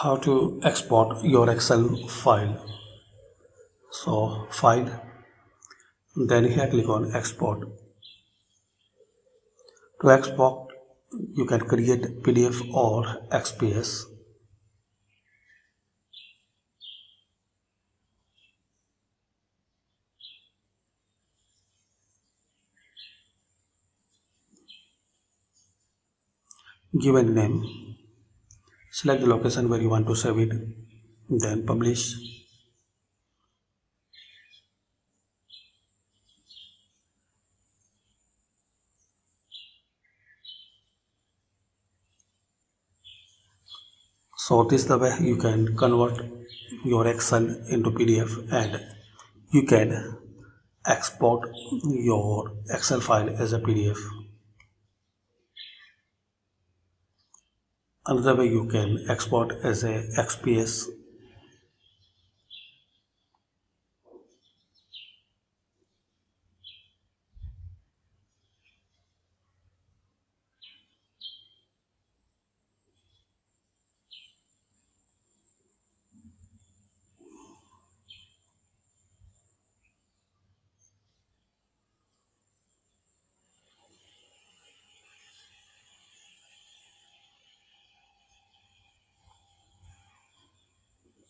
How to export your Excel file. So file, then here click on export. To export, you can create PDF or XPS. Give a name, select the location where you want to save it, then publish. So this is the way you can convert your Excel into PDF and you can export your Excel file as a PDF. Another way you can export as a XPS